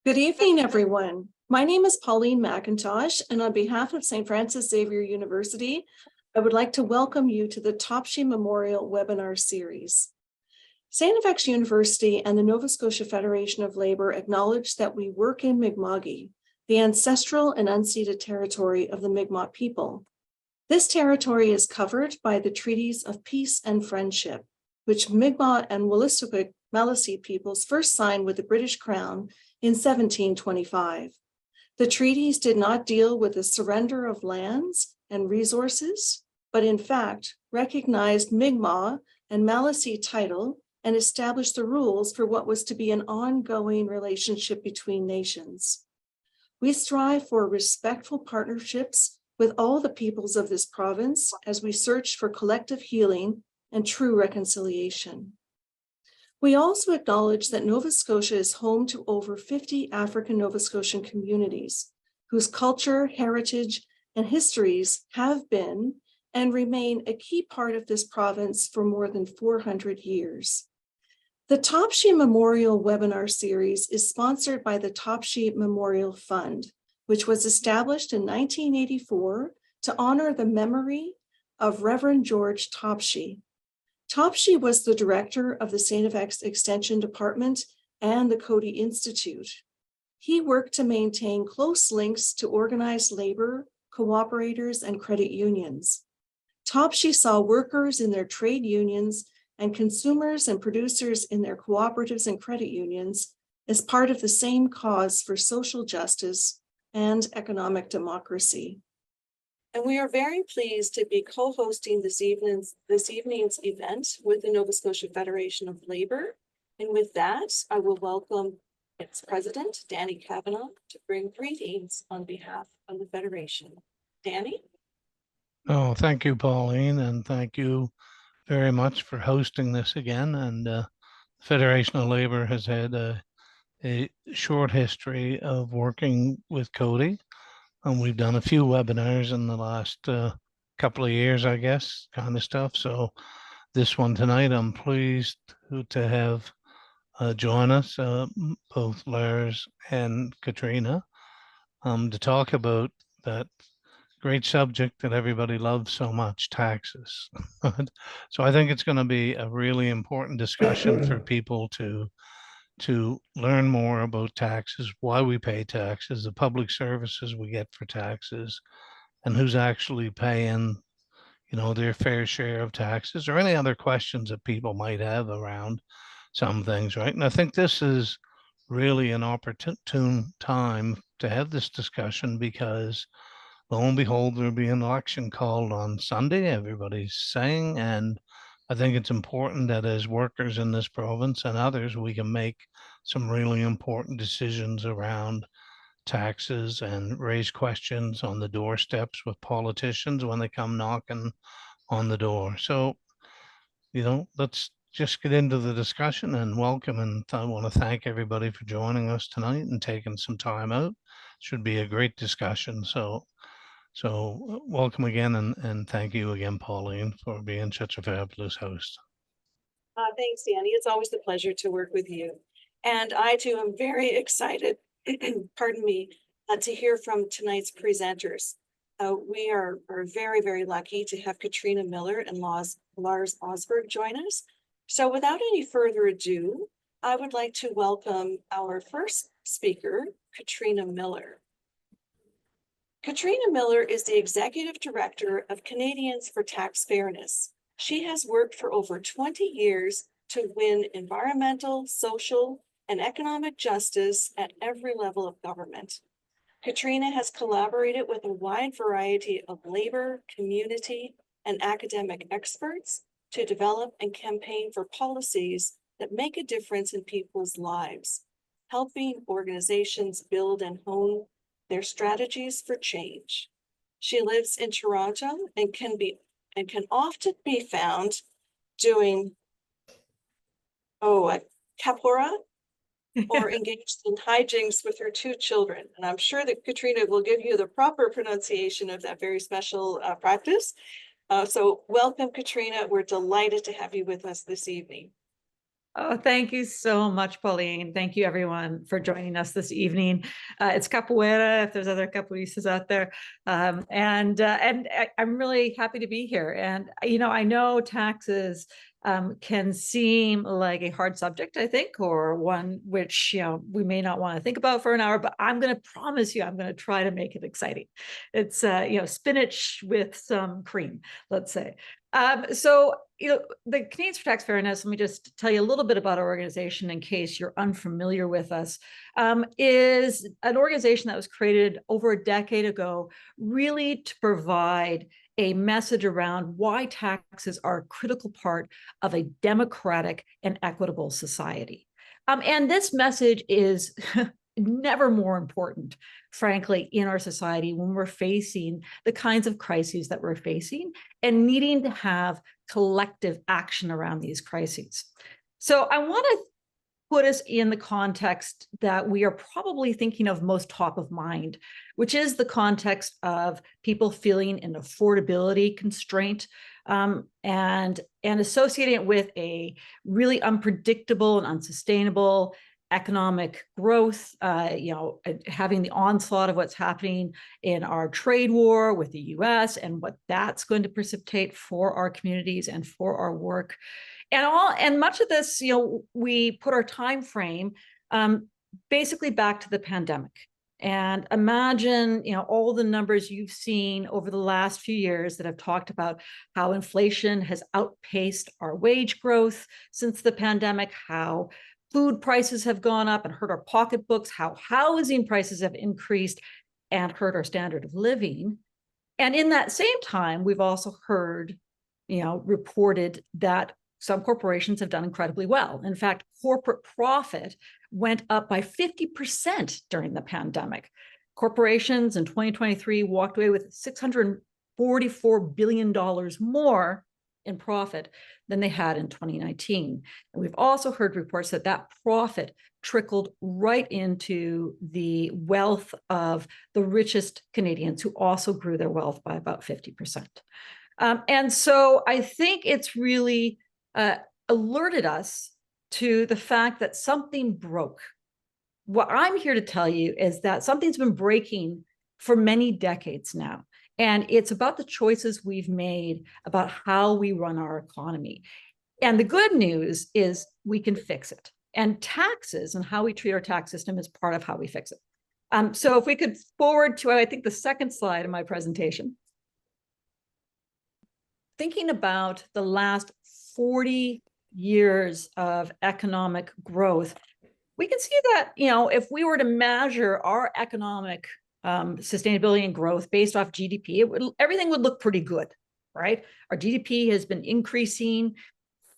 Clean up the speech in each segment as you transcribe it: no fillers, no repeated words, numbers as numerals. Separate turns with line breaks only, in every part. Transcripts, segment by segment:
Good evening, everyone. My name is Pauline McIntosh, and on behalf of St. Francis Xavier University, I would like to welcome you to the Topshee Memorial Webinar Series. StFX University and the Nova Scotia Federation of Labour acknowledge that we work in Mi'kma'ki, the ancestral and unceded territory of the Mi'kmaq people. This territory is covered by the Treaties of Peace and Friendship, which Mi'kmaq and Wolastoqiyik Maliseet peoples first signed with the British Crown in 1725. The treaties did not deal with the surrender of lands and resources, but in fact recognized Mi'kmaq and Maliseet title and established the rules for what was to be an ongoing relationship between nations. We strive for respectful partnerships with all the peoples of this province as we search for collective healing and true reconciliation. We also acknowledge that Nova Scotia is home to over 50 African Nova Scotian communities whose culture, heritage, and histories have been and remain a key part of this province for more than 400 years. The Topshee Memorial Webinar Series is sponsored by the Topshee Memorial Fund, which was established in 1984 to honor the memory of Reverend George Topshee. Topshee was the director of the StFX Extension Department and the Coady Institute. He worked to maintain close links to organized labor, cooperators, and credit unions. Topshee saw workers in their trade unions and consumers and producers in their cooperatives and credit unions as part of the same cause for social justice and economic democracy. And we are very pleased to be co-hosting this evening's event with the Nova Scotia Federation of Labour. And with that, I will welcome its president, Danny Kavanagh, to bring greetings on behalf of the Federation. Danny?
Oh, thank you, Pauline, and thank you very much for hosting this again. And the Federation of Labour has had a short history of working with Coady. And we've done a few webinars in the last couple of years, I guess, kind of stuff. So this one tonight, I'm pleased to have join us, both Lars and Katrina, to talk about that great subject that everybody loves so much, taxes. So I think it's going to be a really important discussion for people to learn more about taxes, why we pay taxes, the public services we get for taxes, and who's actually paying, their fair share of taxes, or any other questions that people might have around some things, right? And I think this is really an opportune time to have this discussion because lo and behold, there'll be an election called on Sunday, everybody's saying, and I think it's important that as workers in this province and others, we can make some really important decisions around taxes and raise questions on the doorsteps with politicians when they come knocking on the door. So, let's just get into the discussion and welcome. And I want to thank everybody for joining us tonight and taking some time out. Should be a great discussion. So welcome again, and thank you again, Pauline, for being such a fabulous host.
Thanks, Danny. It's always a pleasure to work with you. And I too am very excited, pardon me, to hear from tonight's presenters. We are very, very lucky to have Katrina Miller and Lars Osberg join us. So without any further ado, I would like to welcome our first speaker, Katrina Miller. Katrina Miller is the Executive Director of Canadians for Tax Fairness. She has worked for over 20 years to win environmental, social, and economic justice at every level of government. Katrina has collaborated with a wide variety of labor, community, and academic experts to develop and campaign for policies that make a difference in people's lives, helping organizations build and hone their strategies for change. She lives in Toronto and can often be found doing capoeira or engaged in hijinks with her two children. And I'm sure that Katrina will give you the proper pronunciation of that very special practice. So welcome, Katrina. We're delighted to have you with us this evening.
Oh, thank you so much, Pauline. Thank you, everyone, for joining us this evening. It's capoeira, if there's other capoeiristas out there. I'm really happy to be here. And, I know taxes can seem like a hard subject, I think, or one which, we may not want to think about for an hour, but I'm going to promise you, I'm going to try to make it exciting. It's, spinach with some cream, let's say. The Canadians for Tax Fairness, let me just tell you a little bit about our organization in case you're unfamiliar with us, is an organization that was created over a decade ago, really to provide a message around why taxes are a critical part of a democratic and equitable society. And this message is never more important, frankly, in our society when we're facing the kinds of crises that we're facing and needing to have collective action around these crises. So I want to put us in the context that we are probably thinking of most top of mind, which is the context of people feeling an affordability constraint and associating it with a really unpredictable and unsustainable economic growth, having the onslaught of what's happening in our trade war with the US and what that's going to precipitate for our communities and for our work. And much of this, we put our time frame basically back to the pandemic. And imagine, all the numbers you've seen over the last few years that have talked about how inflation has outpaced our wage growth since the pandemic, how food prices have gone up and hurt our pocketbooks, how housing prices have increased and hurt our standard of living. And in that same time, we've also heard, reported that some corporations have done incredibly well. In fact, corporate profit went up by 50% during the pandemic. Corporations in 2023 walked away with $644 billion more in profit than they had in 2019. And we've also heard reports that that profit trickled right into the wealth of the richest Canadians, who also grew their wealth by about 50%. And so I think it's really alerted us to the fact that something broke. What I'm here to tell you is that something's been breaking for many decades now. And it's about the choices we've made about how we run our economy. And the good news is we can fix it. And taxes and how we treat our tax system is part of how we fix it. So if we could forward to, I think, the second slide of my presentation. Thinking about the last 40 years of economic growth, we can see that, if we were to measure our economic sustainability and growth based off GDP, everything would look pretty good, right? Our GDP has been increasing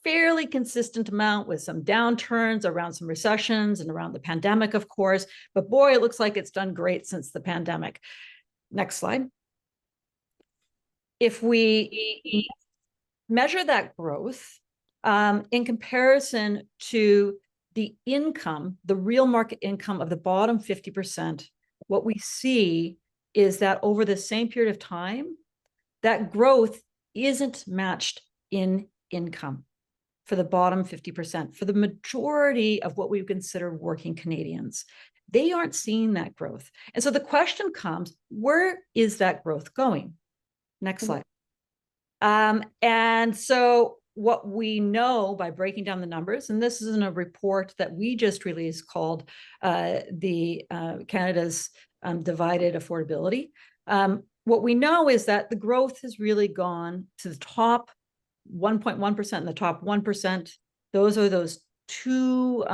fairly consistent amount with some downturns around some recessions and around the pandemic, of course, but boy, it looks like it's done great since the pandemic. Next slide. If we measure that growth in comparison to the income, the real market income of the bottom 50%, what we see is that over the same period of time, that growth isn't matched in income for the bottom 50%. For the majority of what we consider working Canadians, they aren't seeing that growth. And so the question comes, where is that growth going? Next slide. And so what we know by breaking down the numbers, and this is in a report that we just released called Canada's Divided Affordability. What we know is that the growth has really gone to the top 1.1% and the top 1%. Those are those two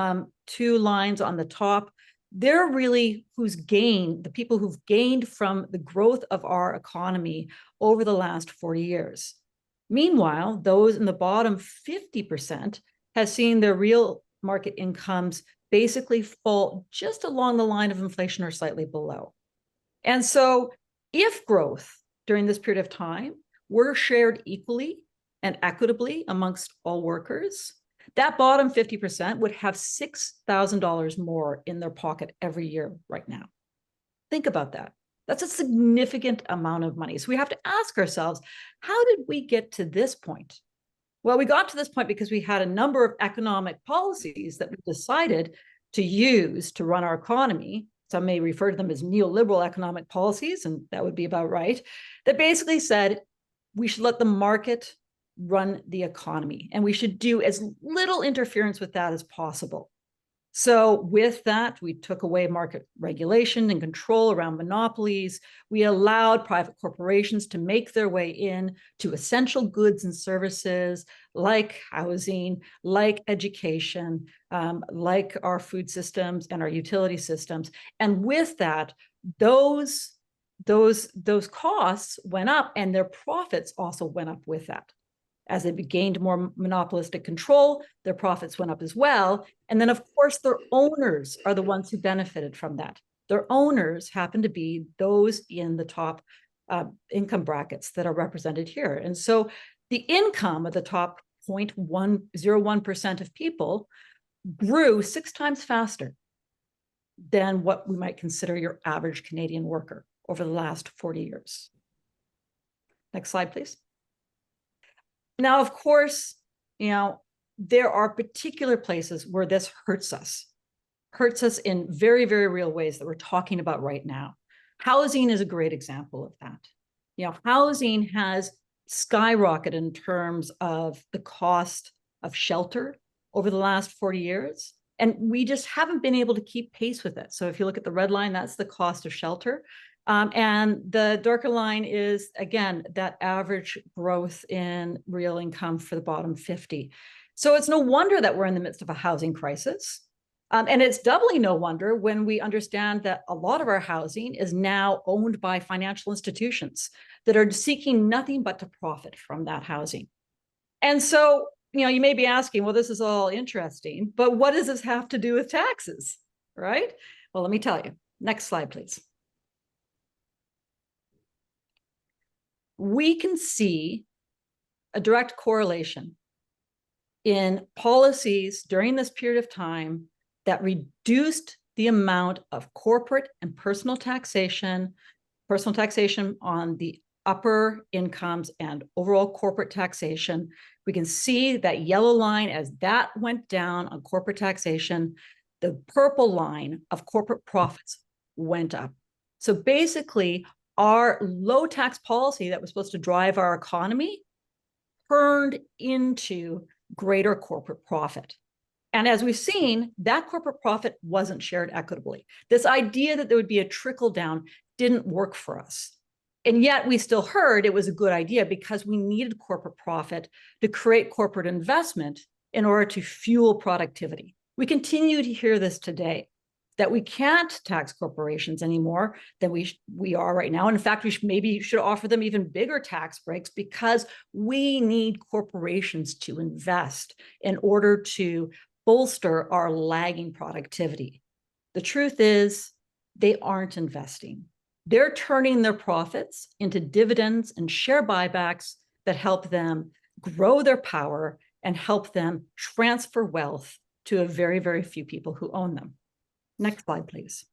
lines on the top. They're really the people who've gained from the growth of our economy over the last 40 years. Meanwhile, those in the bottom 50% have seen their real market incomes basically fall just along the line of inflation or slightly below. And so if growth during this period of time were shared equally and equitably amongst all workers, that bottom 50% would have $6,000 more in their pocket every year right now. Think about that. That's a significant amount of money. So we have to ask ourselves, how did we get to this point? Well, we got to this point because we had a number of economic policies that we decided to use to run our economy. Some may refer to them as neoliberal economic policies, and that would be about right, that basically said we should let the market run the economy, and we should do as little interference with that as possible. So with that, we took away market regulation and control around monopolies. We allowed private corporations to make their way in to essential goods and services like housing, like education, like our food systems and our utility systems. And with that, those costs went up and their profits also went up with that. As they gained more monopolistic control, their profits went up as well. And then, of course, their owners are the ones who benefited from that. Their owners happen to be those in the top income brackets that are represented here. And so the income of the top 0.101% of people grew 6 times faster than what we might consider your average Canadian worker over the last 40 years. Next slide, please. Now, of course, there are particular places where this hurts us in very, very real ways that we're talking about right now. Housing is a great example of that. Housing has skyrocketed in terms of the cost of shelter over the last 40 years, and we just haven't been able to keep pace with it. So if you look at the red line, that's the cost of shelter. And the darker line is, again, that average growth in real income for the bottom 50. So it's no wonder that we're in the midst of a housing crisis. And it's doubly no wonder when we understand that a lot of our housing is now owned by financial institutions that are seeking nothing but to profit from that housing. And so, you may be asking, well, this is all interesting, but what does this have to do with taxes, right? Well, let me tell you. Next slide, please. We can see a direct correlation in policies during this period of time that reduced the amount of corporate and personal taxation on the upper incomes and overall corporate taxation. We can see that yellow line as that went down on corporate taxation, the purple line of corporate profits went up. So basically, our low tax policy that was supposed to drive our economy turned into greater corporate profit. And as we've seen, that corporate profit wasn't shared equitably. This idea that there would be a trickle down didn't work for us. And yet we still heard it was a good idea because we needed corporate profit to create corporate investment in order to fuel productivity. We continue to hear this today, that we can't tax corporations anymore than we are right now. In fact, we should offer them even bigger tax breaks because we need corporations to invest in order to bolster our lagging productivity. The truth is, they aren't investing. They're turning their profits into dividends and share buybacks that help them grow their power and help them transfer wealth to a very, very few people who own them. Next slide, please.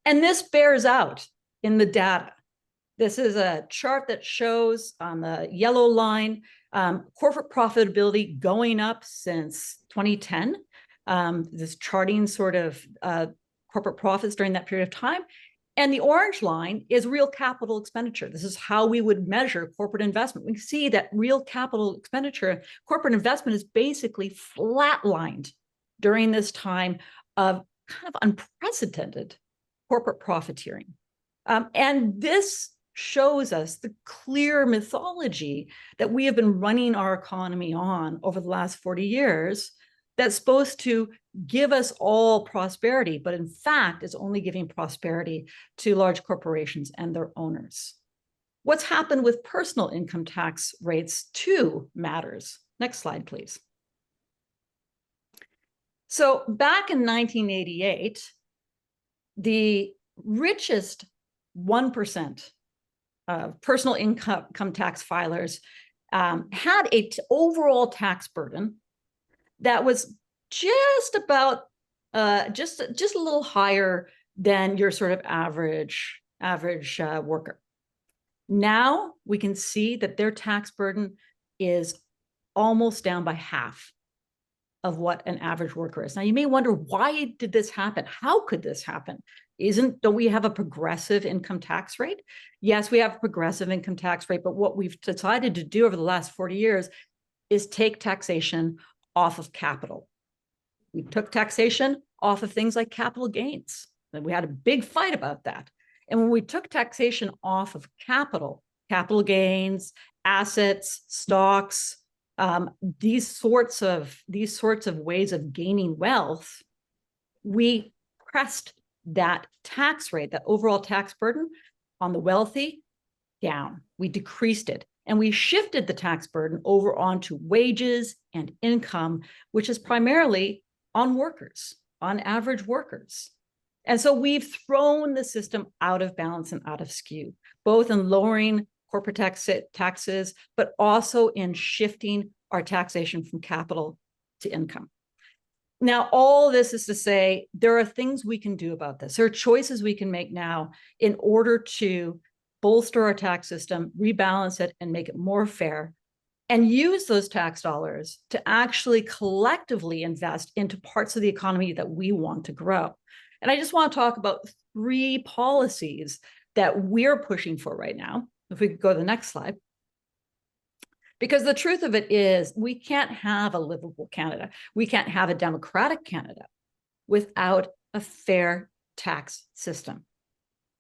And this bears out in the data. This is a chart that shows on the yellow line, corporate profitability going up since 2010. This charting sort of corporate profits during that period of time. And the orange line is real capital expenditure. This is how we would measure corporate investment. We see that real capital expenditure, corporate investment is basically flatlined during this time of kind of unprecedented corporate profiteering. And this shows us the clear mythology that we have been running our economy on over the last 40 years that's supposed to give us all prosperity, but in fact is only giving prosperity to large corporations and their owners. What's happened with personal income tax rates too matters. Next slide, please. So back in 1988, the richest 1% of personal income tax filers had an overall tax burden that was just about just a little higher than your sort of average worker. Now we can see that their tax burden is almost down by half of what an average worker is. Now you may wonder, why did this happen? How could this happen? Don't we have a progressive income tax rate? Yes, we have a progressive income tax rate, but what we've decided to do over the last 40 years is take taxation off of capital. We took taxation off of things like capital gains. And we had a big fight about that. And when we took taxation off of capital gains, assets, stocks, these sorts of ways of gaining wealth, we pressed that tax rate, that overall tax burden on the wealthy down. We decreased it, and we shifted the tax burden over onto wages and income, which is primarily on workers, on average workers. And so we've thrown the system out of balance and out of skew, both in lowering corporate taxes, but also in shifting our taxation from capital to income. Now, all this is to say, there are things we can do about this. There are choices we can make now in order to bolster our tax system, rebalance it, and make it more fair, and use those tax dollars to actually collectively invest into parts of the economy that we want to grow. And I just want to talk about 3 policies that we're pushing for right now. If we could go to the next slide. Because the truth of it is, we can't have a livable Canada. We can't have a democratic Canada without a fair tax system.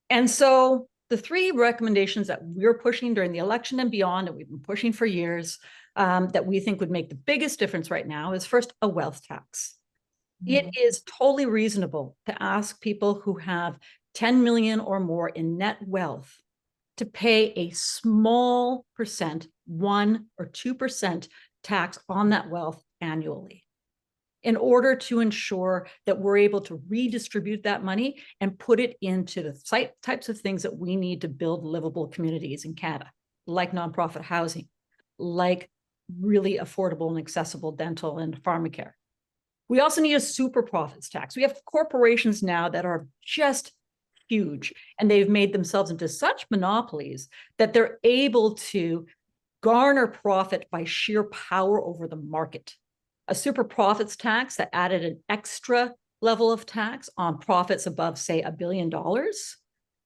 And so the 3 recommendations that we're pushing during the election and beyond, that we've been pushing for years, that we think would make the biggest difference right now, is first, a wealth tax. It is totally reasonable to ask people who have 10 million or more in net wealth to pay a small percent, 1 or 2% tax on that wealth annually, in order to ensure that we're able to redistribute that money and put it into the types of things that we need to build livable communities in Canada, like nonprofit housing, like really affordable and accessible dental and pharmacare. We also need a super profits tax. We have corporations now that are just huge, and they've made themselves into such monopolies that they're able to garner profit by sheer power over the market. A super profits tax that added an extra level of tax on profits above, say, $1 billion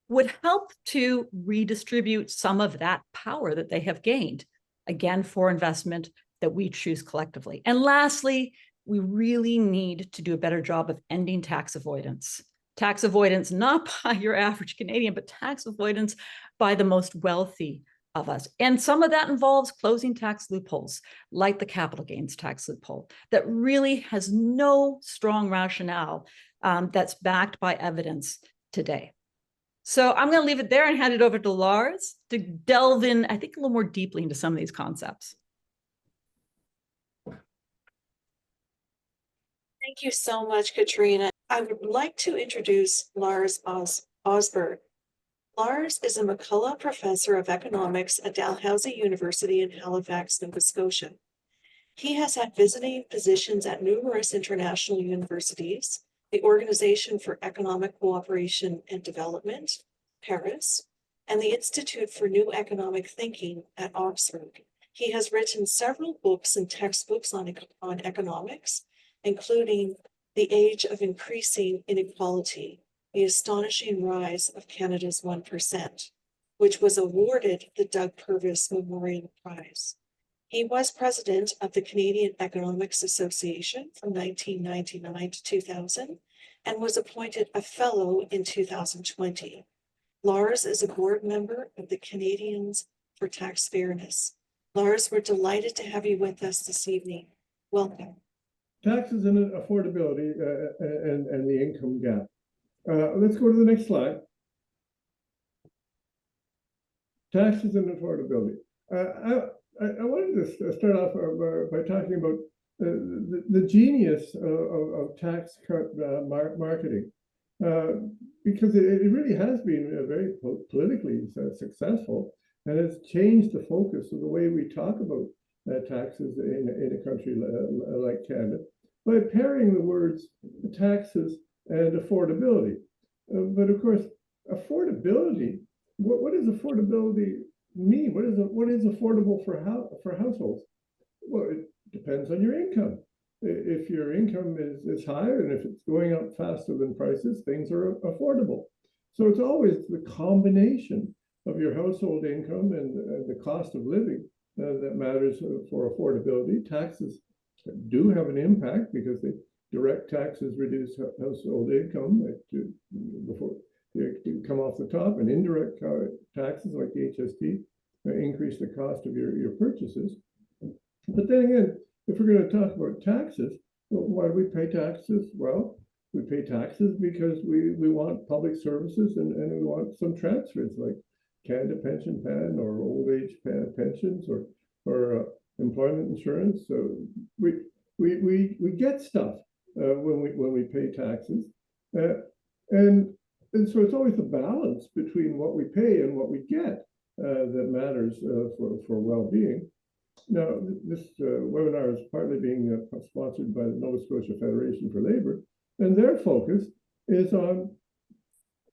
would help to redistribute some of that power that they have gained, again, for investment that we choose collectively. And lastly, we really need to do a better job of ending tax avoidance. Tax avoidance, not by your average Canadian, but tax avoidance by the most wealthy of us. And some of that involves closing tax loopholes, like the capital gains tax loophole, that really has no strong rationale that's backed by evidence today. So I'm going to leave it there and hand it over to Lars to delve in, I think, a little more deeply into some of these concepts.
Thank you so much, Katrina. I would like to introduce Lars Osberg. Lars is a McCullough Professor of Economics at Dalhousie University in Halifax, Nova Scotia. He has had visiting positions at numerous international universities, the Organization for Economic Cooperation and Development, Paris, and the Institute for New Economic Thinking at Oxford. He has written several books and textbooks on economics, including The Age of Increasing Inequality, The Astonishing Rise of Canada's 1%, which was awarded the Doug Purvis Memorial Prize. He was president of the Canadian Economics Association from 1999 to 2000 and was appointed a fellow in 2020. Lars is a board member of the Canadians for Tax Fairness. Lars, we're delighted to have you with us this evening. Welcome.
Taxes and affordability and the income gap. Let's go to the next slide. Taxes and affordability. I wanted to start off by talking about the genius of tax cut marketing, because it really has been very politically successful, and it's changed the focus of the way we talk about taxes in a country like Canada by pairing the words taxes and affordability. But of course, affordability, what is affordability mean? What is affordable for households? Well, it depends on your income. If your income is higher and if it's going up faster than prices, things are affordable. So it's always the combination of your household income and the cost of living that matters for affordability. Taxes do have an impact because the direct taxes reduce household income before they come off the top, and indirect taxes like the HST increase the cost of your purchases. But then again, if we're going to talk about taxes, well, why do we pay taxes? Well, we pay taxes because we want public services and we want some transfers like Canada Pension Plan or old age pensions or employment insurance. So we get stuff when we pay taxes, and so it's always the balance between what we pay and what we get that matters for well-being. Now, this webinar is partly being sponsored by the Nova Scotia Federation for Labor, and their focus is on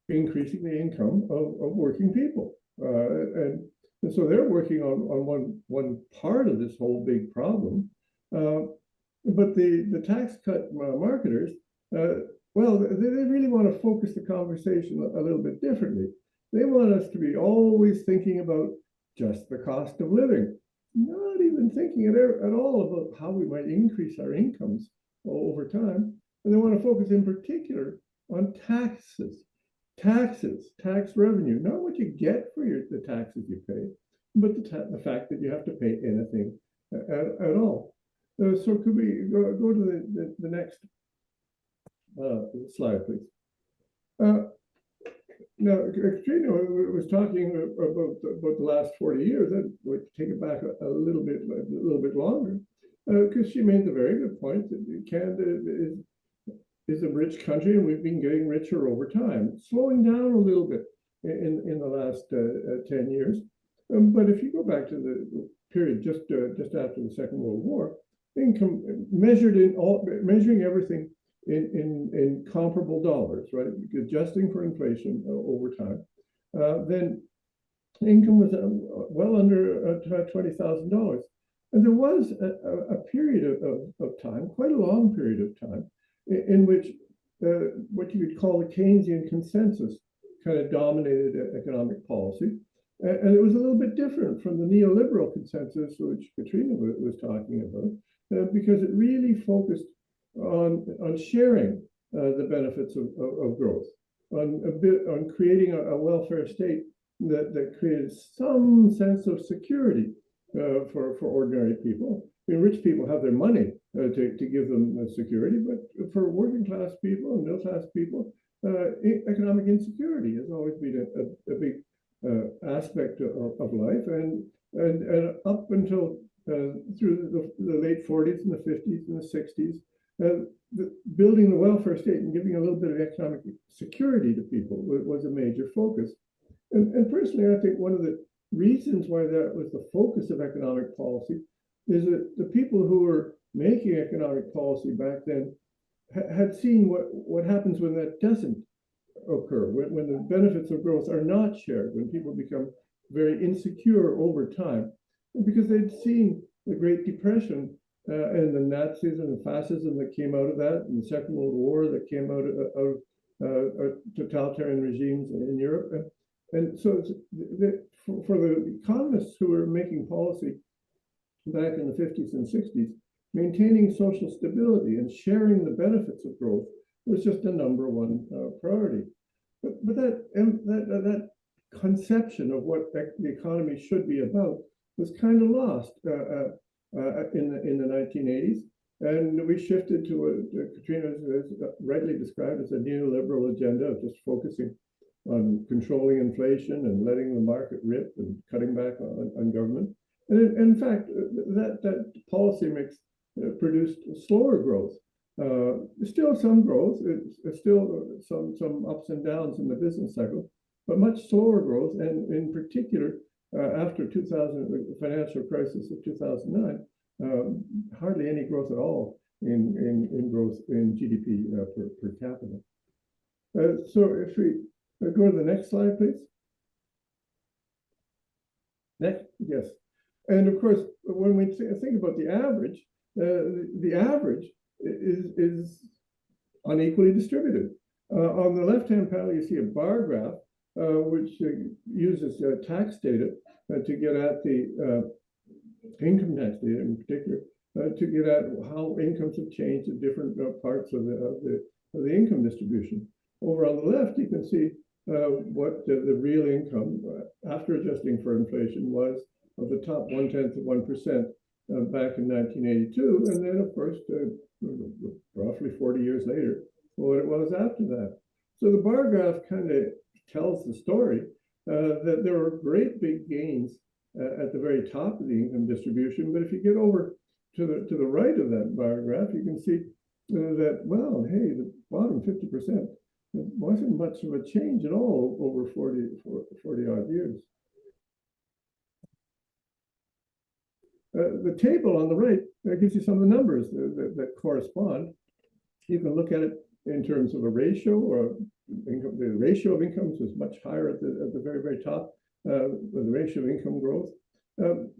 increasing the income of working people. And so they're working on one part of this whole big problem. But the tax cut marketers, well, they really want to focus the conversation a little bit differently. They want us to be always thinking about just the cost of living, not even thinking at all about how we might increase our incomes over time. And they want to focus in particular on taxes, tax revenue, not what you get for the taxes you pay, but the fact that you have to pay anything at all. So could we go to the next slide, please? Now, Katrina was talking about the last 40 years. I'd like to take it back a little bit longer, because she made the very good point that Canada is a rich country, and we've been getting richer over time, slowing down a little bit in the last 10 years. But if you go back to the period just after the Second World War, income measuring everything in comparable dollars, right? Adjusting for inflation over time, then income was well under $20,000. And there was a period of time, quite a long period of time, in which what you could call the Keynesian consensus kind of dominated economic policy. And it was a little bit different from the neoliberal consensus, which Katrina was talking about, because it really focused on sharing the benefits of growth, on creating a welfare state that created some sense of security for ordinary people. I mean, rich people have their money to give them security, but for working class people and middle class people, economic insecurity has always been a big aspect of life, and up until through the late 40s and the 50s and the 60s, building the welfare state and giving a little bit of economic security to people was a major focus. And personally, I think one of the reasons why that was the focus of economic policy is that the people who were making economic policy back then had seen what happens when that doesn't occur, when the benefits of growth are not shared, when people become very insecure over time, and because they'd seen the Great Depression and the Nazis and the fascism that came out of that, and the Second World War that came out of totalitarian regimes in Europe. And so for the economists who were making policy back in the 50s and 60s, maintaining social stability and sharing the benefits of growth was just a number one priority. But that conception of what the economy should be about was kind of lost in the 1980s, and we shifted to what Katrina has rightly described as a neoliberal agenda of just focusing on controlling inflation and letting the market rip and cutting back on government. And in fact, that policy mix produced slower growth. Still some growth, it's still some ups and downs in the business cycle, but much slower growth, and in particular, after the financial crisis of 2009, hardly any growth at all in growth in GDP per capita. So if we go to the next slide, please. Next, yes. And of course, when we think about the average is unequally distributed. On the left-hand panel, you see a bar graph, which uses tax data to get at the income tax data in particular, to get at how incomes have changed at different parts of the income distribution. Over on the left, you can see what the real income, after adjusting for inflation, was of the top 0.1% back in 1982, and then of course, roughly 40 years later, what it was after that. So the bar graph kind of tells the story that there were great big gains at the very top of the income distribution, but if you get over to the right of that bar graph, you can see that, well, hey, the bottom 50%, wasn't much of a change at all over 40 odd years. The table on the right gives you some of the numbers that correspond. You can look at it in terms of a ratio, or income. The ratio of incomes was much higher at the very, very top. The ratio of income growth.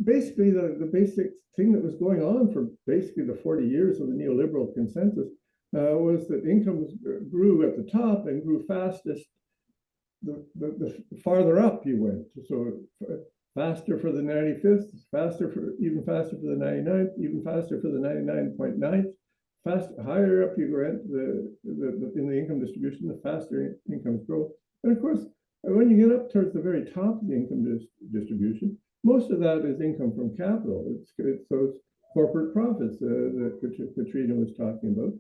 Basically, the basic thing that was going on for basically the 40 years of the neoliberal consensus was that incomes grew at the top and grew fastest the farther up you went. So faster for the 95th, even faster for the 99th, even faster for the 99.9th. Higher up you went in the income distribution, the faster incomes grow. And of course, when you get up towards the very top of the income distribution, most of that is income from capital. It's those corporate profits that Katrina was talking about.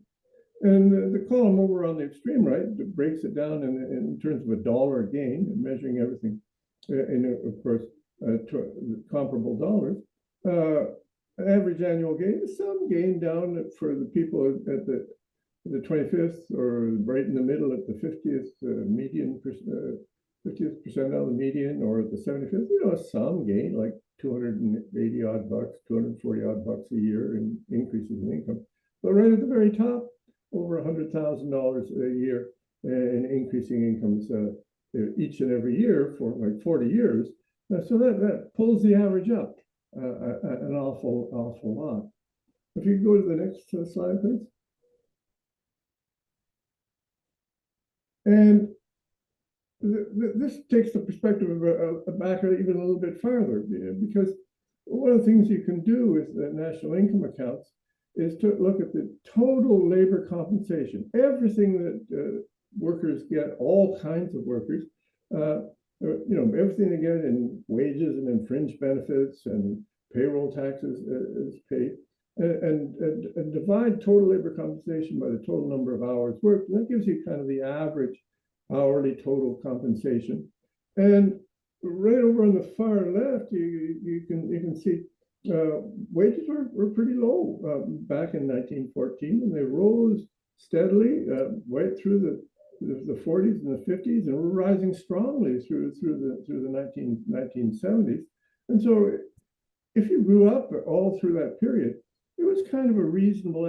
And the column over on the extreme right breaks it down in terms of a dollar gain, and measuring everything in, of course, comparable dollars. Average annual gain is some gain down for the people at the 25th, or right in the middle at the 50th median, 50th percentile, the median, or at the 75th. You know, some gain, like 280 odd bucks, 240 odd bucks a year in increases in income. But right at the very top, over $100,000 a year in increasing incomes each and every year for like 40 years. So that pulls the average up an awful lot. If you go to the next slide, please. And this takes the perspective back even a little bit farther, because one of the things you can do with the national income accounts is to look at the total labor compensation, everything that workers get, all kinds of workers, you know, everything they get in wages and in fringe benefits and payroll taxes is paid, and divide total labor compensation by the total number of hours worked. And that gives you kind of the average hourly total compensation. And right over on the far left, you can see wages were pretty low back in 1914, and they rose steadily right through the 40s and the 50s, and were rising strongly through the 1970s. And so if you grew up all through that period, it was kind of a reasonable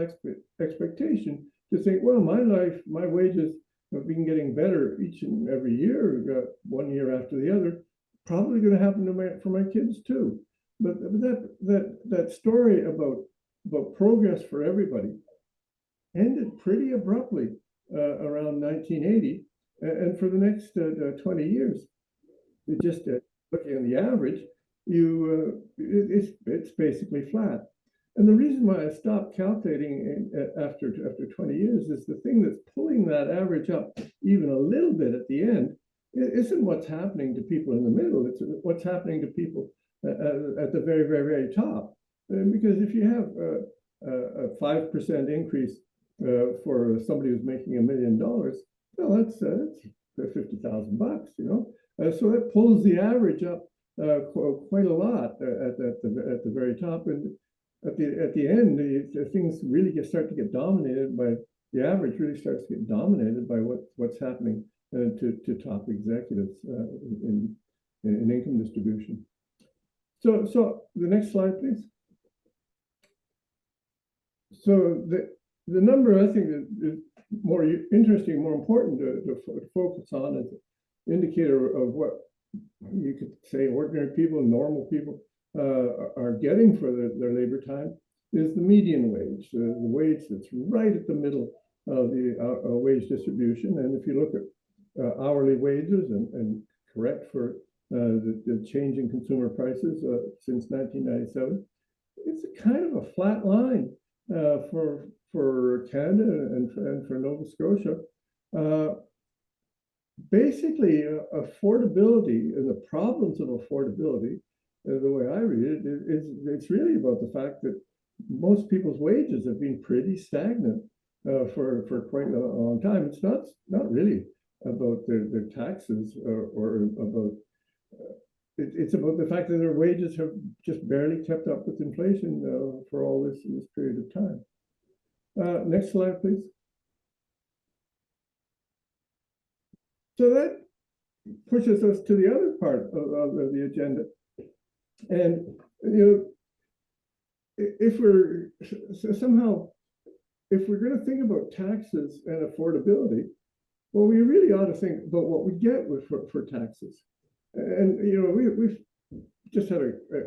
expectation to think, well, my life, my wages have been getting better each and every year, one year after the other, probably going to happen for my kids too. But that story about progress for everybody ended pretty abruptly around 1980, and for the next 20 years, it just looking at the average, it's basically flat. And the reason why I stopped calculating after 20 years is the thing that's pulling that average up even a little bit at the end isn't what's happening to people in the middle. It's what's happening to people at the very, very, very top. Because if you have a 5% increase for somebody who's making $1 million, well, that's 50,000 bucks, you know. So that pulls the average up quite a lot at the very top, and at the end, things really start to get dominated by the average. Really starts to get dominated by what's happening to top executives in income distribution. So the next slide, please. So the number I think is more interesting, more important to focus on as an indicator of what you could say ordinary people, normal people are getting for their labor time is the median wage, the wage that's right at the middle of the wage distribution. And if you look at hourly wages and correct for the change in consumer prices since 1997, it's a kind of a flat line for Canada and for Nova Scotia. Basically, affordability and the problems of affordability, the way I read it, it's really about the fact that most people's wages have been pretty stagnant for quite a long time. It's not really about their taxes or about it's about the fact that their wages have just barely kept up with inflation for all this period of time. Next slide, please. So that pushes us to the other part of the agenda. And, if we're somehow, if we're going to think about taxes and affordability, well, we really ought to think about what we get for taxes. And, we've just had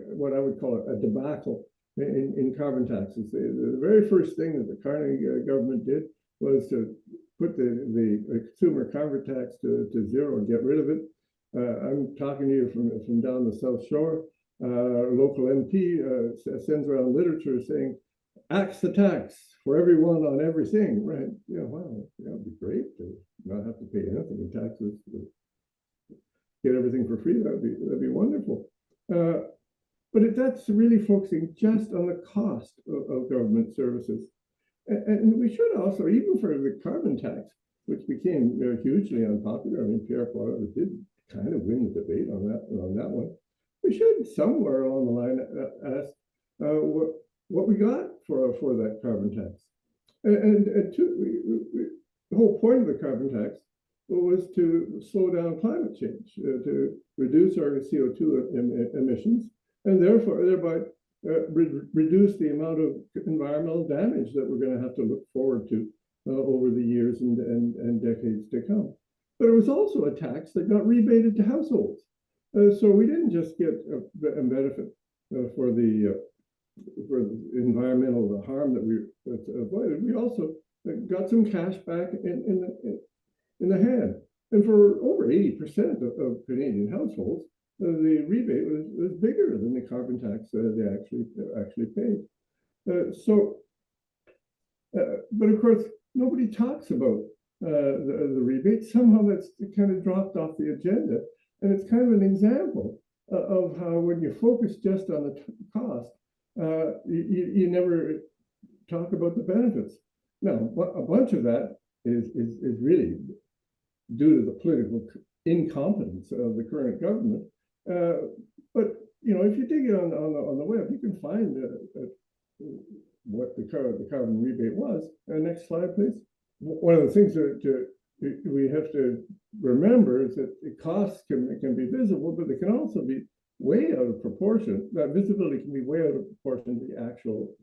what I would call a debacle in carbon taxes. The very first thing that the Carney government did was to put the consumer carbon tax to zero and get rid of it. I'm talking to you from down the South Shore. Local MP sends around literature saying, axe the tax for everyone on everything, right? Yeah, wow, that'd be great to not have to pay anything in taxes, get everything for free. That'd be wonderful. But that's really focusing just on the cost of government services. And we should also, even for the carbon tax, which became hugely unpopular. I mean, Pierre Poilievre did kind of win the debate on that one. We should somewhere along the line ask what we got for that carbon tax. And the whole point of the carbon tax was to slow down climate change, to reduce our CO2 emissions, and thereby reduce the amount of environmental damage that we're going to have to look forward to over the years and decades to come. But it was also a tax that got rebated to households. So we didn't just get a benefit for the environmental harm that we avoided. We also got some cash back in the hand. And for over 80% of Canadian households, the rebate was bigger than the carbon tax they actually paid. But of course, nobody talks about the rebate. Somehow that's kind of dropped off the agenda. And it's kind of an example of how when you focus just on the cost, you never talk about the benefits. Now, a bunch of that is really due to the political incompetence of the current government. But if you dig it on the web, you can find what the carbon rebate was. Next slide, please. One of the things that we have to remember is that the costs can be visible, but they can also be way out of proportion. That visibility can be way out of proportion to the actual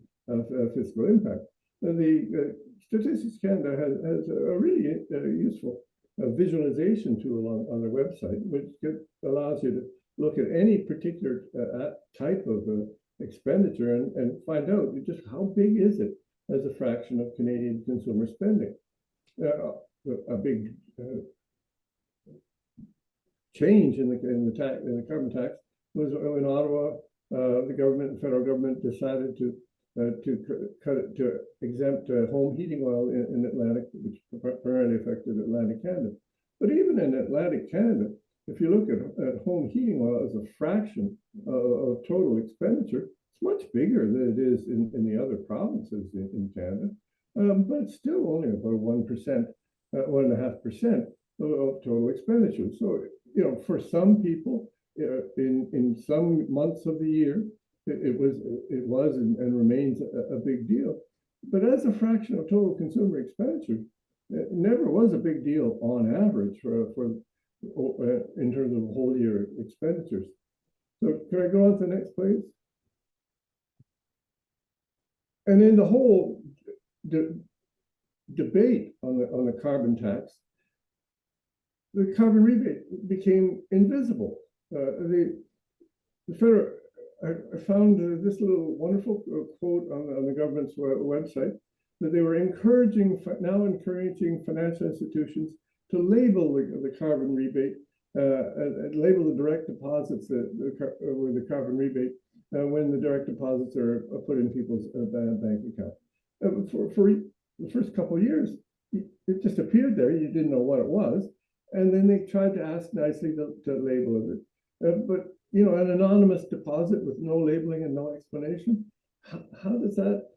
fiscal impact. And the Statistics Canada has a really useful visualization tool on their website, which allows you to look at any particular type of expenditure and find out just how big is it as a fraction of Canadian consumer spending. A big change in the carbon tax was in Ottawa. The federal government decided to cut it to exempt home heating oil in Atlantic, which primarily affected Atlantic Canada. But even in Atlantic Canada, if you look at home heating oil as a fraction of total expenditure, it's much bigger than it is in the other provinces in Canada. But it's still only about 1%, 1.5% of total expenditure. So, for some people, in some months of the year, it was and remains a big deal. But as a fraction of total consumer expenditure, it never was a big deal on average for in terms of whole year expenditures. So can I go on to the next, please? And in the whole debate on the carbon tax, the carbon rebate became invisible. the federal, I found this little wonderful quote on the government's website that they were now encouraging financial institutions to label the carbon rebate, label the direct deposits with the carbon rebate when the direct deposits are put in people's bank account. For the first couple of years, it just appeared there. You didn't know what it was. And then they tried to ask nicely to label it. But, you know, an anonymous deposit with no labeling and no explanation, how does that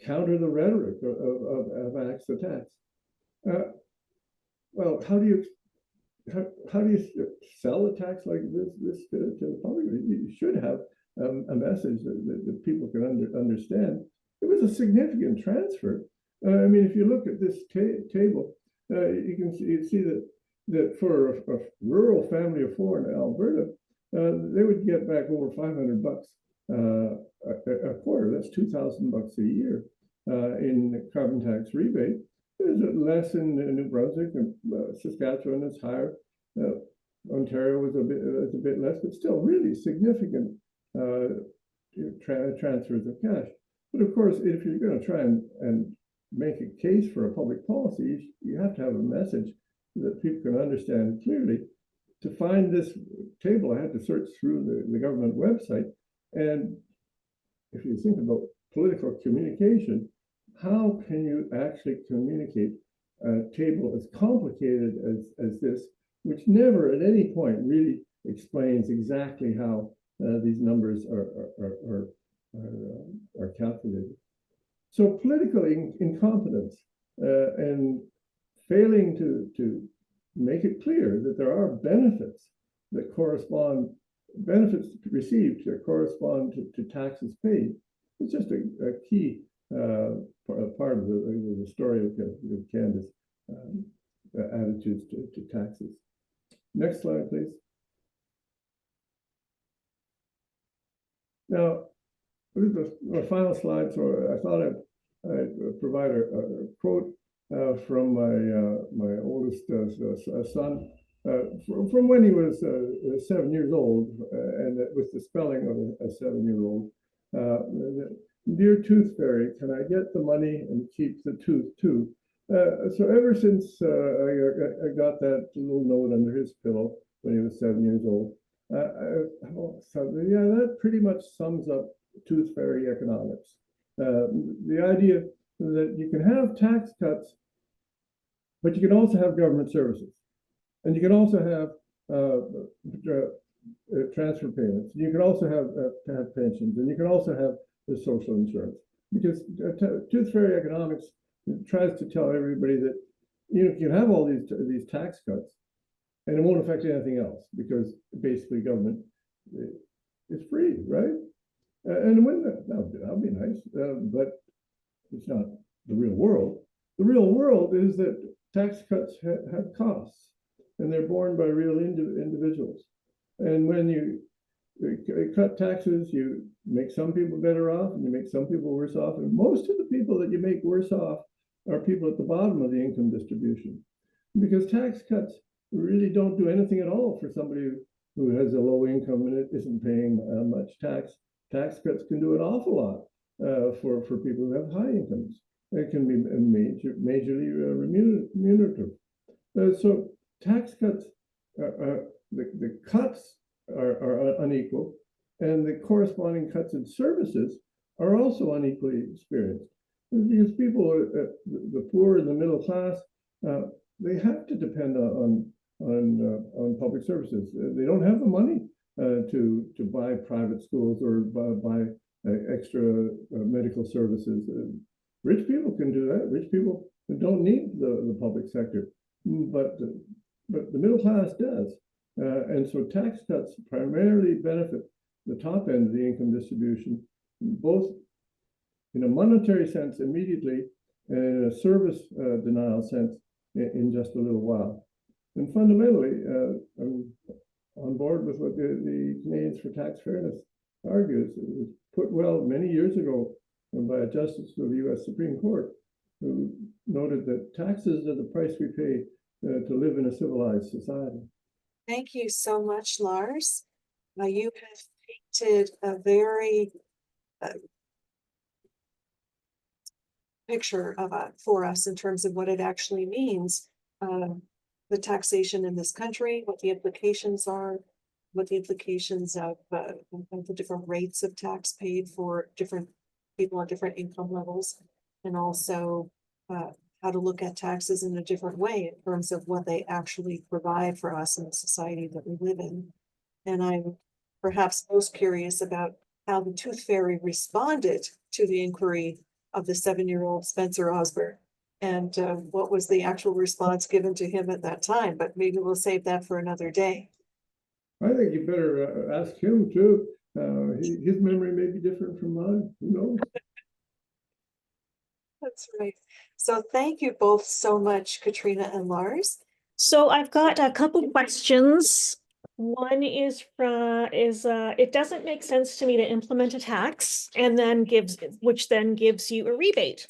counter the rhetoric of acts of tax? Well, how do you sell a tax like this to the public? You should have a message that people can understand. It was a significant transfer. I mean, if you look at this table, you can see that for a rural family of four in Alberta, they would get back over $500 a quarter. That's $2,000 a year in carbon tax rebate. There's less in New Brunswick, and Saskatchewan is higher. Ontario was a bit less, but still really significant transfers of cash. But of course, if you're going to try and make a case for a public policy, you have to have a message that people can understand clearly. To find this table, I had to search through the government website. And if you think about political communication, how can you actually communicate a table as complicated as this, which never at any point really explains exactly how these numbers are calculated? So political incompetence and failing to make it clear that there are benefits that correspond, benefits received that correspond to taxes paid. It's just a key part of the story of Canada's attitudes to taxes. Next slide, please. Now, this is the final slide, so I thought I'd provide a quote from my oldest son from when he was 7 years old, and with the spelling of a 7-year-old. Dear Tooth Fairy, can I get the money and keep the tooth too? So ever since I got that little note under his pillow when he was 7 years old, yeah, that pretty much sums up Tooth Fairy economics. The idea that you can have tax cuts, but you can also have government services, and you can also have transfer payments. You can also have pensions, and you can also have the social insurance. Because Tooth Fairy economics tries to tell everybody that you can have all these tax cuts, and it won't affect anything else because basically government is free, right? And when that'll be nice, but it's not the real world. The real world is that tax cuts have costs, and they're borne by real individuals. And when you cut taxes, you make some people better off, and you make some people worse off. And most of the people that you make worse off are people at the bottom of the income distribution, because tax cuts really don't do anything at all for somebody who has a low income and isn't paying much tax. Tax cuts can do an awful lot for people who have high incomes. It can be majorly remunerative. So tax cuts, the cuts are unequal, and the corresponding cuts in services are also unequally experienced. Because people, the poor and the middle class, they have to depend on public services. They don't have the money to buy private schools or buy extra medical services. Rich people can do that. Rich people don't need the public sector, but the middle class does. And so tax cuts primarily benefit the top end of the income distribution, both in a monetary sense immediately and in a service denial sense in just a little while. And fundamentally, I'm on board with what the Canadians for Tax Fairness argues. It was put well many years ago by a justice of the US Supreme Court, who noted that taxes are the price we pay to live in a civilized society.
Thank you so much, Lars. You have painted a very picture of for us in terms of what it actually means, the taxation in this country, what the implications are, what the implications of the different rates of tax paid for different people on different income levels, and also how to look at taxes in a different way in terms of what they actually provide for us in the society that we live in. And I'm perhaps most curious about how the Tooth Fairy responded to the inquiry of the 7-year-old Spencer Osborne, and what was the actual response given to him at that time. But maybe we'll save that for another day.
I think you better ask him too. His memory may be different from mine. Who knows?
That's right. So thank you both so much, Katrina and Lars.
So I've got a couple questions. One is it doesn't make sense to me to implement a tax and then which then gives you a rebate.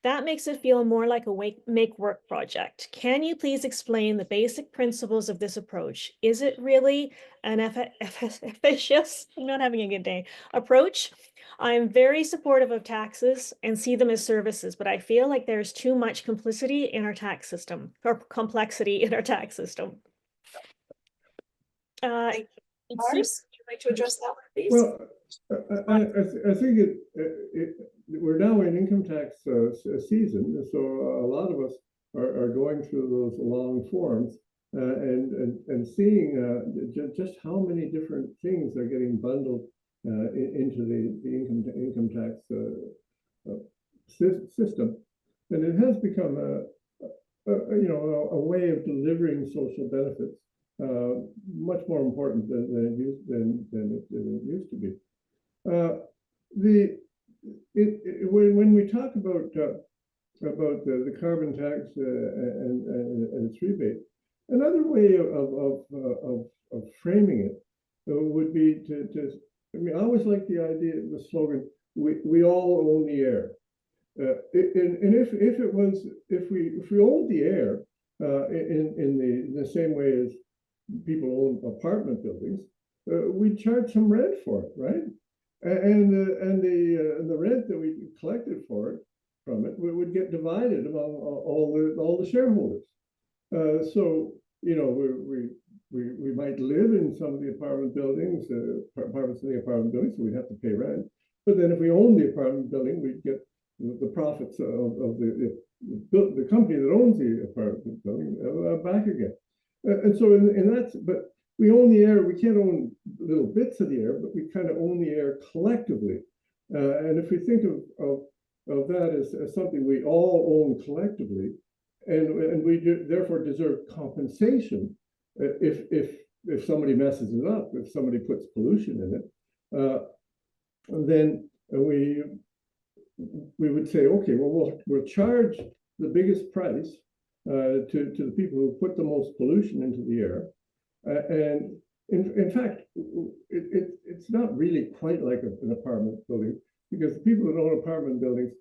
That makes it feel more like a make work project. Can you please explain the basic principles of this approach? Is it really an efficacious, I'm not having a good day, approach? I'm very supportive of taxes and see them as services, but I feel like there's too much complicity in our tax system, or complexity in our tax system.
Lars, would you like to address that one, please?
Well, I think we're now in income tax season, so a lot of us are going through those long forms and seeing just how many different things are getting bundled into the income tax system, and it has become a way of delivering social benefits. Much more important than it used to be. When we talk about the carbon tax and its rebate, another way of framing it would be to I mean, I always like the idea, the slogan, we all own the air. And if we owned the air in the same way as people own apartment buildings, we charge some rent for it, right? And the rent that we collected from it would get divided among all the shareholders. So we might live in some of the apartment buildings, apartments in the apartment buildings, so we'd have to pay rent. But then if we own the apartment building, we'd get the profits of the company that owns the apartment building back again. And so but we own the air. We can't own little bits of the air, but we kind of own the air collectively. And if we think of that as something we all own collectively, and we therefore deserve compensation if somebody messes it up, if somebody puts pollution in it, then we would say, okay, well, we'll charge the biggest price to the people who put the most pollution into the air. And in fact, it's not really quite like an apartment building, because the people that own apartment buildings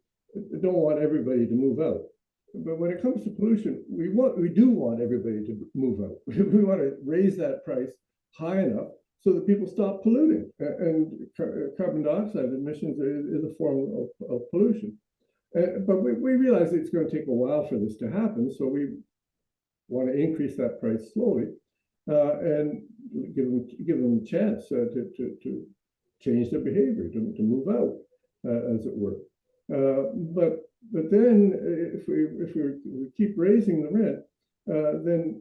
don't want everybody to move out. But when it comes to pollution, we do want everybody to move out. We want to raise that price high enough so that people stop polluting. And carbon dioxide emissions is a form of pollution. But we realize it's going to take a while for this to happen, so we want to increase that price slowly and give them a chance to change their behavior, to move out, as it were. But then if we keep raising the rent, then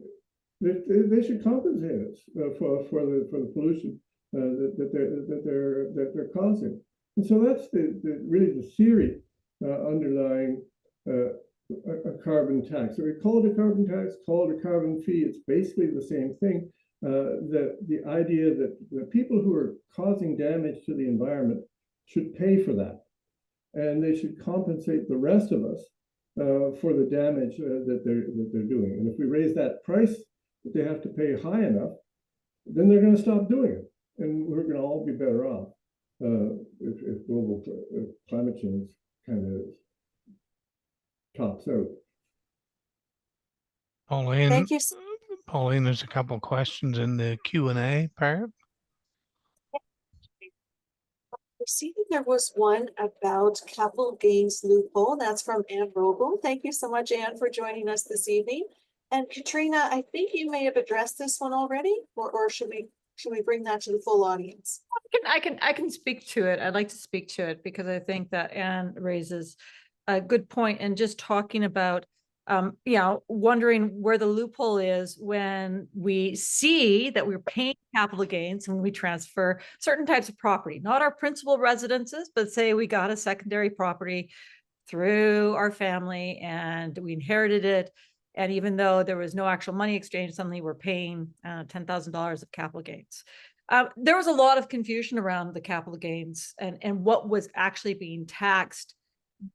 they should compensate us for the pollution that they're causing. And so that's really the theory underlying a carbon tax. So we call it a carbon tax, call it a carbon fee. It's basically the same thing. The idea that the people who are causing damage to the environment should pay for that, and they should compensate the rest of us for the damage that they're doing. And if we raise that price that they have to pay high enough, then they're going to stop doing it, and we're going to all be better off if global climate change kind of tops out.
Pauline,
Thank you.
Pauline, there's a couple of questions in the Q&A part.
Receiving, there was one about capital gains loophole. That's from Ann Rogel. Thank you so much, Ann, for joining us this evening. And Katrina, I think you may have addressed this one already, or should we bring that to the full audience?
I can speak to it. I'd like to speak to it because I think that Anne raises a good point, and just talking about wondering where the loophole is when we see that we're paying capital gains when we transfer certain types of property, not our principal residences, but say we got a secondary property through our family and we inherited it. And even though there was no actual money exchange, suddenly we're paying $10,000 of capital gains. There was a lot of confusion around the capital gains and what was actually being taxed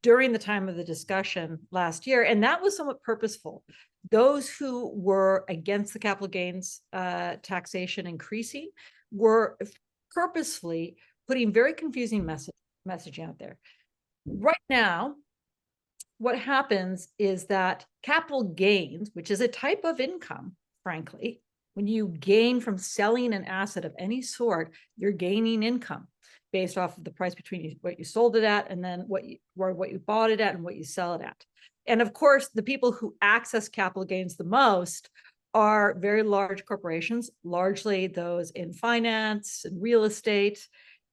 during the time of the discussion last year. And that was somewhat purposeful. Those who were against the capital gains taxation increasing were purposefully putting very confusing messaging out there. Right now, what happens is that capital gains, which is a type of income, frankly, when you gain from selling an asset of any sort, you're gaining income based off of the price between what you sold it at and then what you bought it at and what you sell it at. And of course, the people who access capital gains the most are very large corporations, largely those in finance and real estate,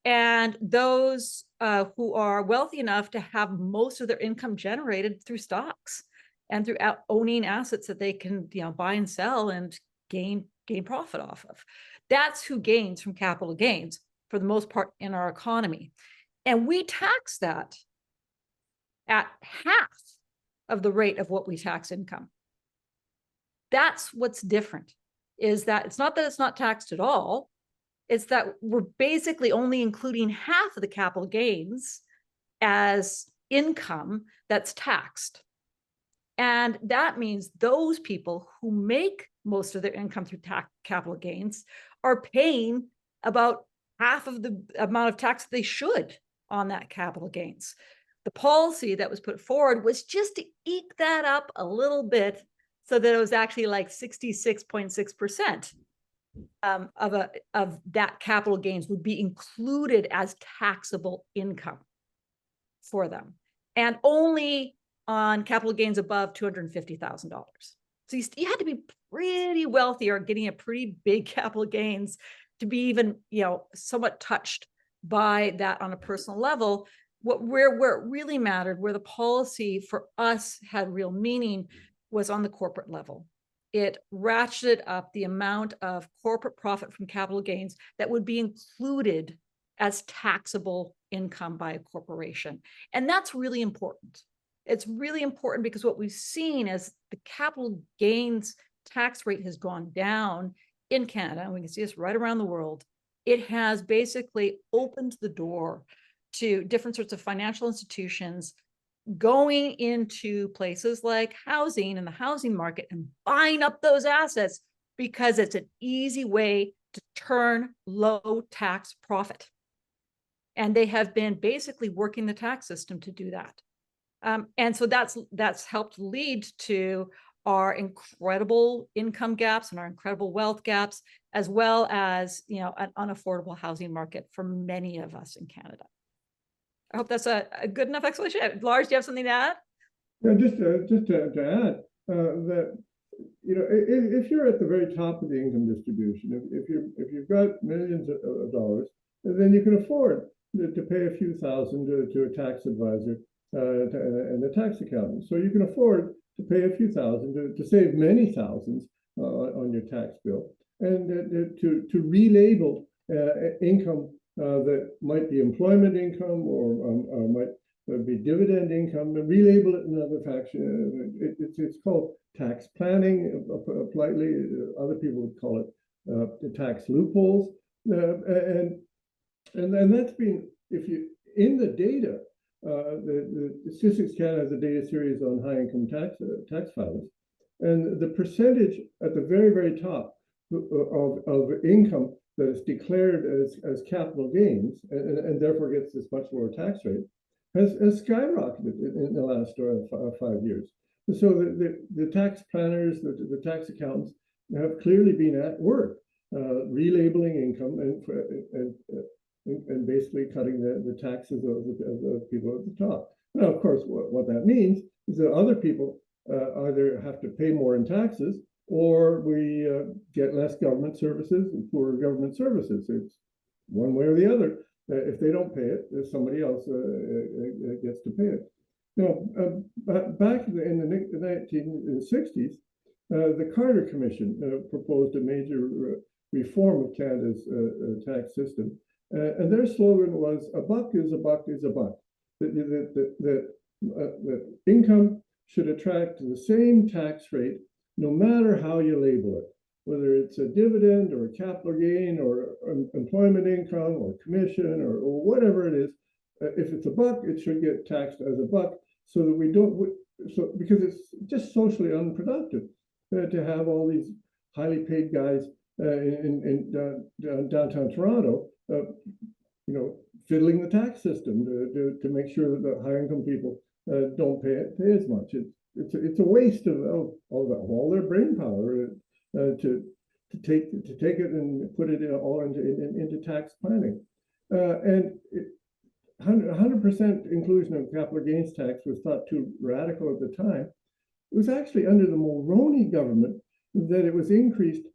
and those who are wealthy enough to have most of their income generated through stocks and through owning assets that they can buy and sell and gain profit off of. That's who gains from capital gains for the most part in our economy. And we tax that at half of the rate of what we tax income. That's what's different, is that it's not that it's not taxed at all. It's that we're basically only including half of the capital gains as income that's taxed. And that means those people who make most of their income through capital gains are paying about half of the amount of tax they should on that capital gains. The policy that was put forward was just to eke that up a little bit so that it was actually like 66.6% of that capital gains would be included as taxable income for them, and only on capital gains above $250,000. So you had to be pretty wealthy or getting a pretty big capital gains to be even, somewhat touched by that on a personal level. Where it really mattered, where the policy for us had real meaning, was on the corporate level. It ratcheted up the amount of corporate profit from capital gains that would be included as taxable income by a corporation. And that's really important. It's really important because what we've seen is the capital gains tax rate has gone down in Canada, and we can see this right around the world. It has basically opened the door to different sorts of financial institutions going into places like housing and the housing market and buying up those assets because it's an easy way to turn low tax profit. And they have been basically working the tax system to do that. And so that's helped lead to our incredible income gaps and our incredible wealth gaps, as well as, an unaffordable housing market for many of us in Canada. I hope that's a good enough explanation. Lars, do you have something to add?
Yeah, just to add that, if you're at the very top of the income distribution, if you've got millions of dollars, then you can afford to pay a few thousand to a tax advisor and a tax accountant. So you can afford to pay a few thousand to save many thousands on your tax bill, and to relabel income that might be employment income or might be dividend income, and relabel it in another fashion. It's called tax planning, politely. Other people would call it tax loopholes, and that's been, if you in the data. The Statistics Canada has a data series on high income tax filings, and the percentage at the very, very top of income that is declared as capital gains and therefore gets this much lower tax rate has skyrocketed in the last 5 years. So the tax planners, the tax accountants have clearly been at work, relabeling income and basically cutting the taxes of the people at the top. Now, of course, what that means is that other people either have to pay more in taxes, or we get less government services and poorer government services. It's one way or the other. If they don't pay it, somebody else gets to pay it. Now, back in the 1960s, the Carter Commission proposed a major reform of Canada's tax system. And their slogan was, a buck is a buck is a buck. That income should attract the same tax rate no matter how you label it, whether it's a dividend or a capital gain or employment income or commission or whatever it is. If it's a buck, it should get taxed as a buck, so that we don't, because it's just socially unproductive to have all these highly paid guys in downtown Toronto, fiddling the tax system to make sure that the high income people don't pay as much. It's a waste of all their brain power to take it and put it all into tax planning. And 100% inclusion of capital gains tax was thought too radical at the time. It was actually under the Mulroney government that it was increased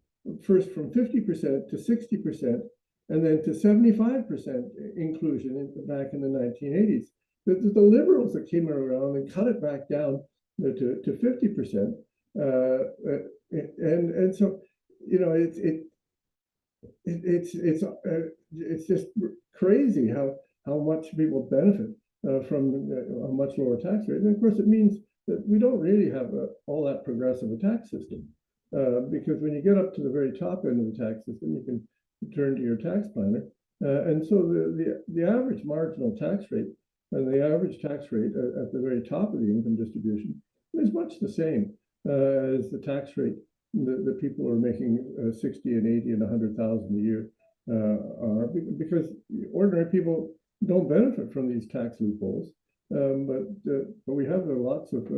first from 50% to 60%, and then to 75% inclusion back in the 1980s. The Liberals that came around and cut it back down to 50%, and so it's just crazy how much people benefit from a much lower tax rate. And of course, it means that we don't really have all that progressive a tax system, because when you get up to the very top end of the tax system, you can turn to your tax planner, and so the average marginal tax rate and the average tax rate at the very top of the income distribution is much the same as the tax rate that people are making 60 and 80 and 100,000 a year are, because ordinary people don't benefit from these tax loopholes, but we have lots of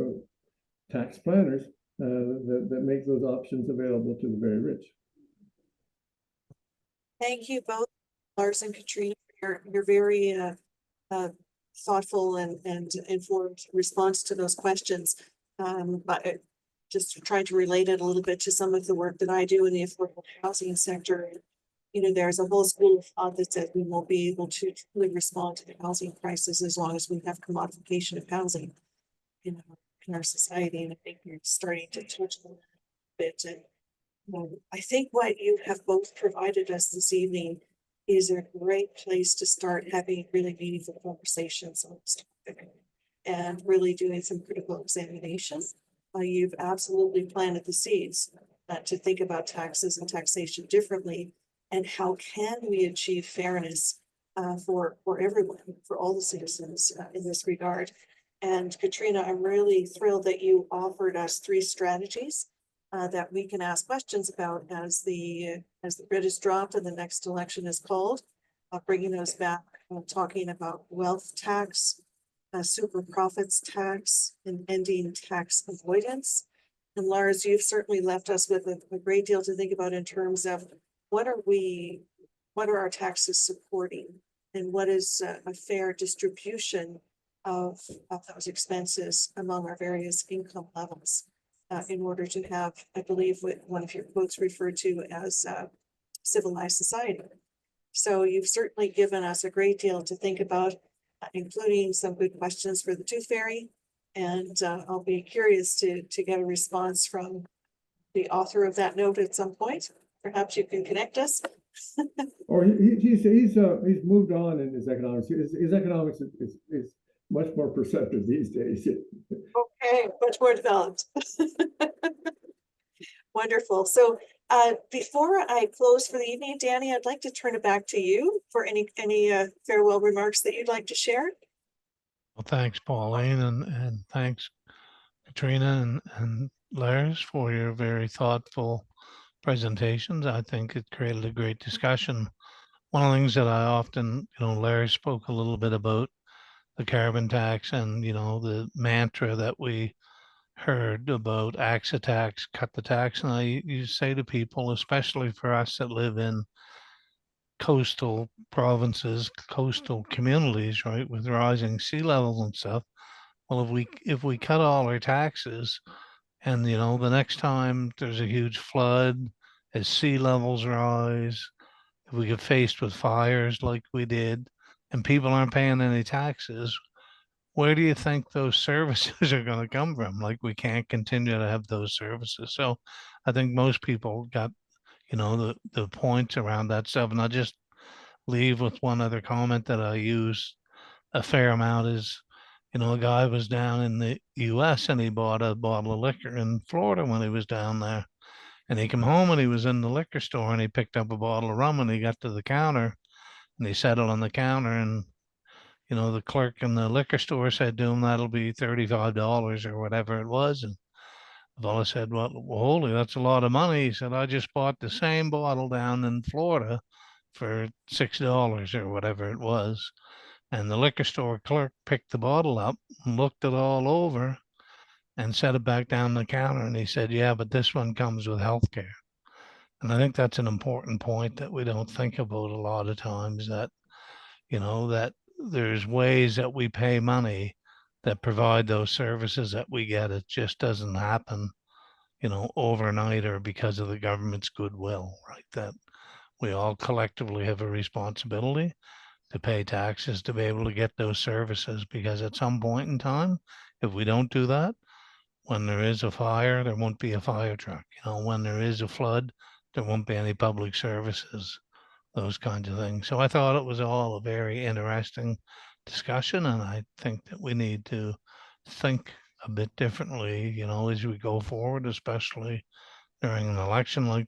tax planners that make those options available to the very rich.
Thank you both, Lars and Katrina, for your very thoughtful and informed response to those questions. But just trying to relate it a little bit to some of the work that I do in the affordable housing sector. There's a whole school of thought that says we won't be able to truly respond to the housing crisis as long as we have commodification of housing in our society. And I think you're starting to touch on that a bit. And I think what you have both provided us this evening is a great place to start having really meaningful conversations on this topic and really doing some critical examination. You've absolutely planted the seeds to think about taxes and taxation differently, and how can we achieve fairness for everyone, for all the citizens in this regard. And Katrina, I'm really thrilled that you offered us 3 strategies that we can ask questions about as the grid is dropped and the next election is called, bringing us back, talking about wealth tax, super profits tax, and ending tax avoidance. And Lars, you've certainly left us with a great deal to think about in terms of what are our taxes supporting, and what is a fair distribution of those expenses among our various income levels, in order to have, I believe, what one of your quotes referred to as civilized society. So you've certainly given us a great deal to think about, including some good questions for the Tooth Fairy. And I'll be curious to get a response from the author of that note at some point. Perhaps you can connect us.
Or he's moved on in his economics. His economics is much more perceptive these days.
Okay, much more developed. Wonderful. So before I close for the evening, Danny, I'd like to turn it back to you for any farewell remarks that you'd like to share.
Well, thanks, Pauline, and thanks, Katrina and Lars, for your very thoughtful presentations. I think it created a great discussion. One of the things that I often, Lars spoke a little bit about the carbon tax and, the mantra that we heard about axe attacks, cut the tax, and I you say to people, especially for us that live in coastal provinces, coastal communities, right, with rising sea levels and stuff. Well, if we cut all our taxes, and the next time there's a huge flood, as sea levels rise, if we get faced with fires like we did, and people aren't paying any taxes, where do you think those services are going to come from? Like, we can't continue to have those services. So I think most people got, the points around that stuff. And I'll just leave with one other comment that I use a fair amount is, a guy was down in the US and he bought a bottle of liquor in Florida when he was down there. And he came home and he was in the liquor store and he picked up a bottle of rum and he got to the counter and he settled on the counter and the clerk in the liquor store said to him, that'll be $35 or whatever it was. And the fellow said, well, holy, that's a lot of money. He said, I just bought the same bottle down in Florida for $6 or whatever it was. And the liquor store clerk picked the bottle up and looked it all over and set it back down the counter. And he said, yeah, but this one comes with health care. And I think that's an important point that we don't think about a lot of times, that, that there's ways that we pay money that provide those services that we get. It just doesn't happen, overnight or because of the government's goodwill, right? That we all collectively have a responsibility to pay taxes to be able to get those services, because at some point in time, if we don't do that, when there is a fire, there won't be a fire truck. When there is a flood, there won't be any public services, those kinds of things. So I thought it was all a very interesting discussion, and I think that we need to think a bit differently, as we go forward, especially during an election like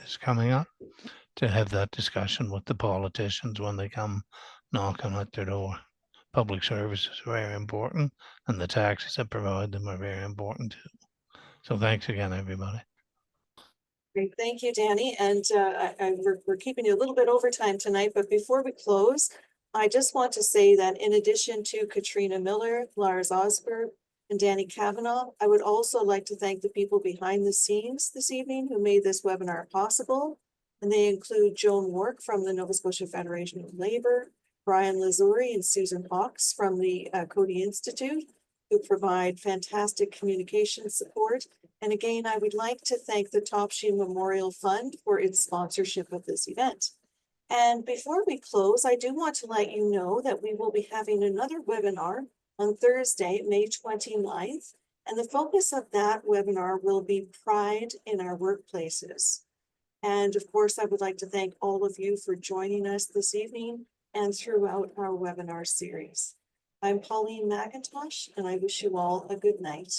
is coming up, to have that discussion with the politicians when they come knocking at their door. Public services are very important, and the taxes that provide them are very important too. So thanks again, everybody.
Great, thank you, Danny. And we're keeping you a little bit over time tonight, but before we close, I just want to say that in addition to Katrina Miller, Lars Osberg, and Danny Kavanaugh, I would also like to thank the people behind the scenes this evening who made this webinar possible. And they include Joan Wark from the Nova Scotia Federation of Labor, Brian Lazuri and Susan Hawks from the Coady Institute, who provide fantastic communication support. And again, I would like to thank the Topshee Memorial Fund for its sponsorship of this event. And before we close, I do want to let you know that we will be having another webinar on Thursday, May 29th. And the focus of that webinar will be pride in our workplaces. And of course, I would like to thank all of you for joining us this evening and throughout our webinar series. I'm Pauline McIntosh, and I wish you all a good night.